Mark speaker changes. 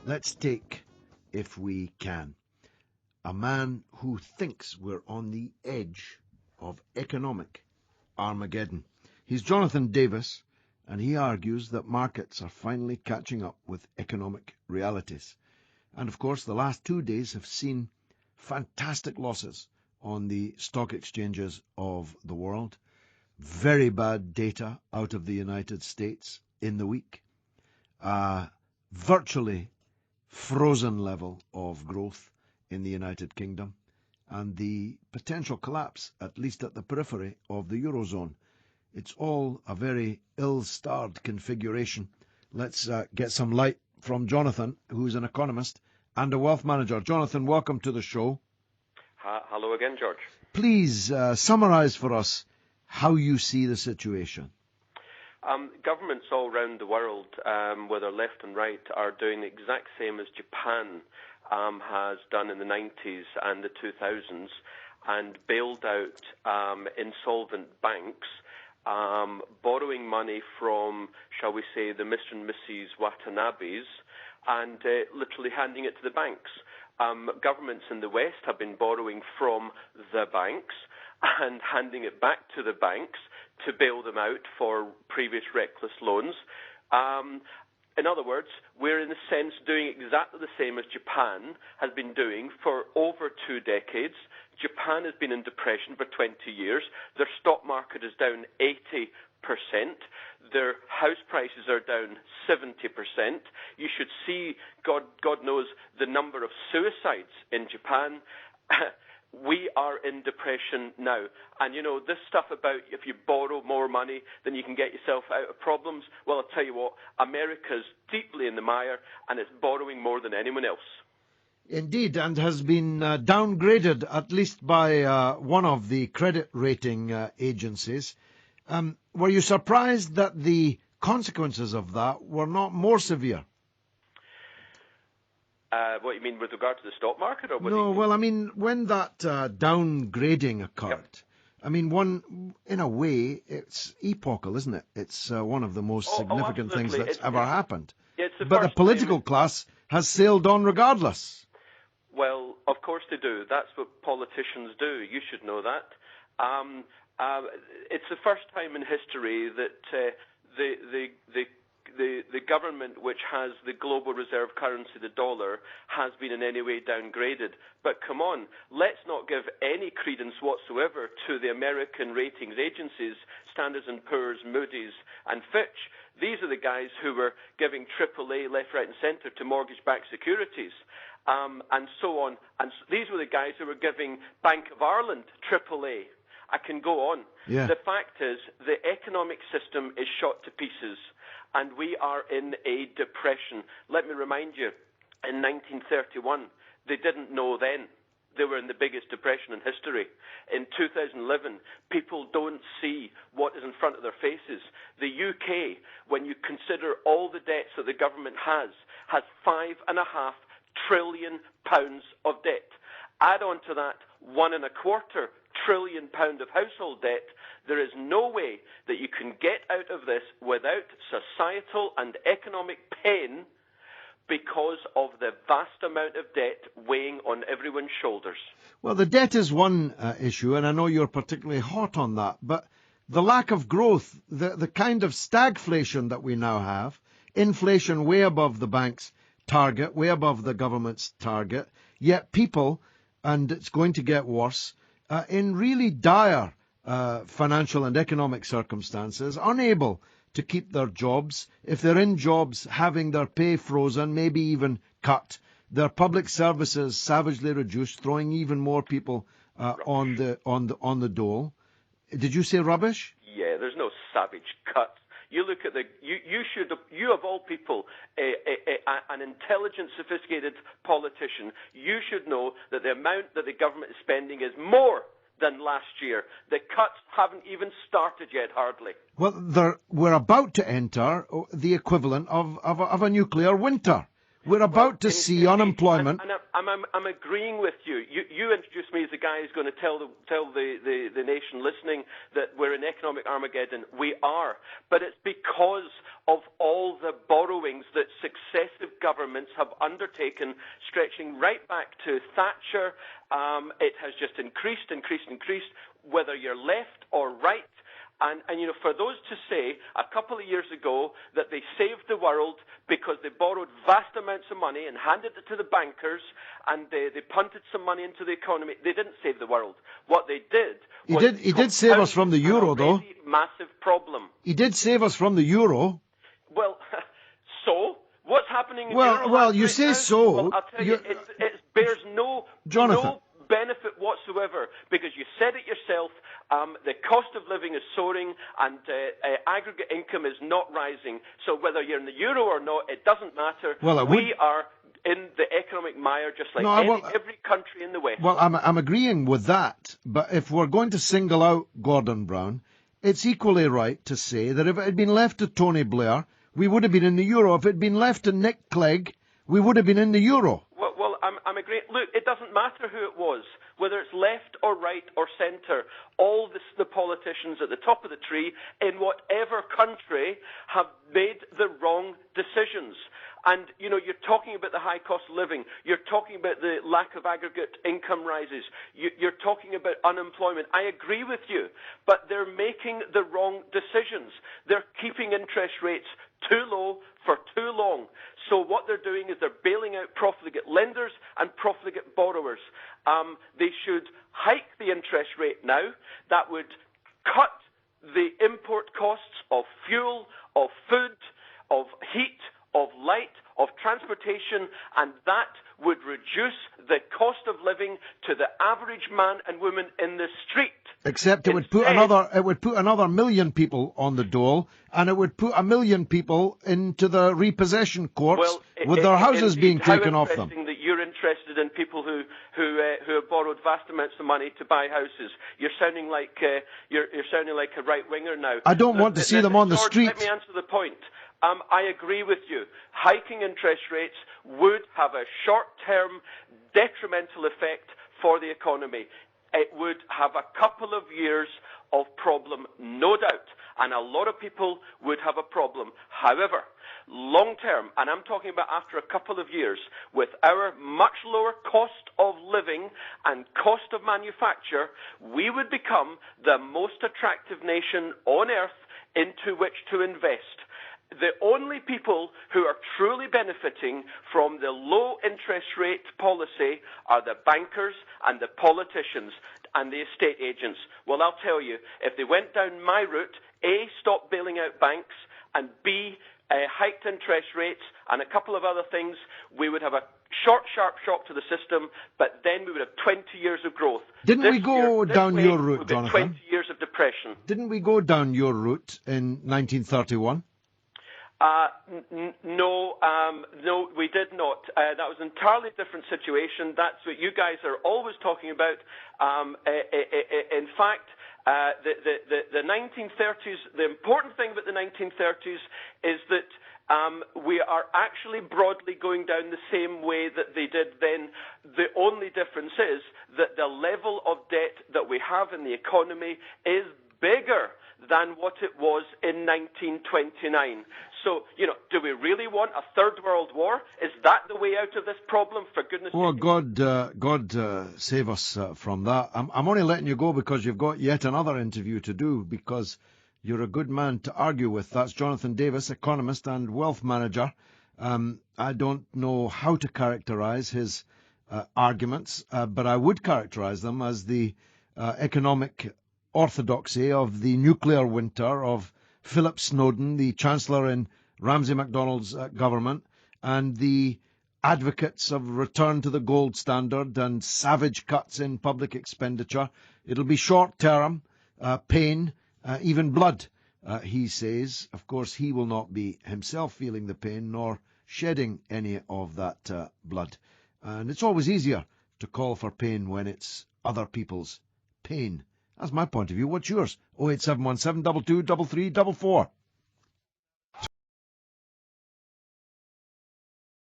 Speaker 1: Let's take, if we can, a man who thinks we're on the edge of economic Armageddon. He's Jonathan Davis, and he argues that markets are finally catching up with economic realities. And of course, the last 2 days have seen fantastic losses on the stock exchanges of the world. Very bad data out of the United States in the week. Virtually frozen level of growth in the United Kingdom, and the potential collapse, at least at the periphery, of the Eurozone. It's all a very ill-starred configuration. Let's get some light from Jonathan, who's an economist and a wealth manager. Jonathan, welcome to the show.
Speaker 2: Hello again, George.
Speaker 1: Please summarise for us how you see the situation.
Speaker 2: Governments all around the world, whether left and right, are doing the exact same as Japan has done in the 90s and the 2000s, and bailed out insolvent banks, borrowing money from, shall we say, the Mr. and Mrs. Watanabes, and literally handing it to the banks. Governments in the West have been borrowing from the banks and handing it back to the banks to bail them out for previous reckless loans. In other words, we're in a sense doing exactly the same as Japan has been doing for over 2 decades. Japan has been in depression for 20 years. Their stock market is down 80%. Their house prices are down 70%. You should see, God knows, the number of suicides in Japan. We are in depression now. And, you know, this stuff about if you borrow more money, then you can get yourself out of problems. Well, I'll tell you what, America's deeply in the mire, and it's borrowing more than anyone else.
Speaker 1: Indeed, and has been downgraded, at least by one of the credit rating agencies. Were you surprised that the consequences of that were not more severe?
Speaker 2: What you mean with regard to the stock market? Or
Speaker 1: no, well, I mean, when that downgrading occurred,
Speaker 2: yep.
Speaker 1: I mean, in a way, it's epochal, isn't it? It's one of the most significant things that's ever happened. But the political class has sailed on regardless.
Speaker 2: Well, of course they do. That's what politicians do. You should know that. It's the first time in history that the government, which has the global reserve currency, the dollar, has been in any way downgraded. But come on, let's not give any credence whatsoever to the American ratings agencies, Standard & Poor's, Moody's, and Fitch. These are the guys who were giving AAA left, right, and centre to mortgage-backed securities, and so on. And these were the guys who were giving Bank of Ireland AAA. I can go on.
Speaker 1: Yeah.
Speaker 2: The fact is, the economic system is shot to pieces, and we are in a depression. Let me remind you, in 1931, they didn't know then. They were in the biggest depression in history. In 2011, people don't see what is in front of their faces. The UK, when you consider all the debts that the government has £5.5 trillion of debt. Add on to that £1.25 trillion of household debt. There is no way that you can get out of this without societal and economic pain because of the vast amount of debt weighing on everyone's shoulders.
Speaker 1: Well, the debt is one issue, and I know you're particularly hot on that, but the lack of growth, the kind of stagflation that we now have, inflation way above the bank's target, way above the government's target, yet people, and it's going to get worse, in really dire financial and economic circumstances, unable to keep their jobs. If they're in jobs, having their pay frozen, maybe even cut. Their public services savagely reduced, throwing even more people on the dole. Did you say rubbish?
Speaker 2: Yeah, there's no savage cuts. You look at you of all people, an intelligent, sophisticated politician, you should know that the amount that the government is spending is more than last year. The cuts haven't even started yet, hardly.
Speaker 1: Well, we're about to enter the equivalent of a nuclear winter. We're about to see unemployment.
Speaker 2: And I'm agreeing with you. You introduced me as the guy who's going to tell the nation listening that we're in economic Armageddon. We are. But it's because of all the borrowings that successive governments have undertaken, stretching right back to Thatcher. It has just increased, whether you're left or right. And for those to say a couple of years ago that they saved the world because they borrowed vast amounts of money and handed it to the bankers and they punted some money into the economy, they didn't save the world. What they did was
Speaker 1: he did save us from the euro, though.
Speaker 2: Massive problem.
Speaker 1: He did save us from the euro.
Speaker 2: Well, so what's happening in
Speaker 1: Well,
Speaker 2: Euroland
Speaker 1: you
Speaker 2: right
Speaker 1: say
Speaker 2: now?
Speaker 1: so.
Speaker 2: Well, I'll tell you, it bears no benefit whatsoever, because you said it yourself. The cost of living is soaring and aggregate income is not rising. So whether you're in the euro or not, it doesn't matter.
Speaker 1: Well,
Speaker 2: we are in the economic mire just like every country in the West.
Speaker 1: Well, I'm agreeing with that. But if we're going to single out Gordon Brown, it's equally right to say that if it had been left to Tony Blair, we would have been in the euro. If it had been left to Nick Clegg, we would have been in the euro.
Speaker 2: Well, I'm agreeing. Look, it doesn't matter who it was, whether it's left or right or centre. All the politicians at the top of the tree in whatever country have made the wrong decisions. And, you're talking about the high cost of living. You're talking about the lack of aggregate income rises. You're talking about unemployment. I agree with you, but they're making the wrong decisions. They're keeping interest rates too low for too long. So what they're doing is they're bailing out profligate lenders and profligate borrowers. They should hike the interest rate now. That would cut the import costs of fuel, of food, of heat, of light, of transportation, and that would reduce the cost of living to the average man and woman in the street.
Speaker 1: Except it would put another million people on the dole, and it would put 1 million people into the repossession courts with their houses being taken off them.
Speaker 2: How interesting that you're interested in people who have borrowed vast amounts of money to buy houses. You're sounding like you're sounding like a right winger now.
Speaker 1: I don't want to see them on the street.
Speaker 2: Let me answer the point. I agree with you. Hiking interest rates would have a short-term detrimental effect for the economy. It would have a couple of years of problem, no doubt, and a lot of people would have a problem. However, long-term, and I'm talking about after a couple of years, with our much lower cost of living and cost of manufacture, we would become the most attractive nation on earth into which to invest. The only people who are truly benefiting from the low interest rate policy are the bankers and the politicians and the estate agents. Well, I'll tell you, if they went down my route, A, stop bailing out banks, and B, hiked interest rates and a couple of other things, we would have a short, sharp shock to the system, but then we would have 20 years of growth.
Speaker 1: Didn't we go down your route, Jonathan?
Speaker 2: 20 years of depression.
Speaker 1: Didn't we go down your route in 1931?
Speaker 2: No, we did not. That was an entirely different situation. That's what you guys are always talking about. In fact, the 1930s, the important thing about the 1930s is that we are actually broadly going down the same way that they did then. The only difference is that the level of debt that we have in the economy is bigger than what it was in 1929. So, do we really want a third world war? Is that the way out of this problem? For goodness sake.
Speaker 1: Well, God save us from that. I'm only letting you go because you've got yet another interview to do, because you're a good man to argue with. That's Jonathan Davis, economist and wealth manager. I don't know how to characterize his arguments, but I would characterize them as the economic orthodoxy of the nuclear winter of Philip Snowden, the Chancellor in Ramsay MacDonald's government, and the advocates of return to the gold standard and savage cuts in public expenditure. It'll be short-term, pain, even blood, he says. Of course, he will not be himself feeling the pain nor shedding any of that blood. And it's always easier to call for pain when it's other people's pain. That's my point of view. What's yours? 08717 22 33 44.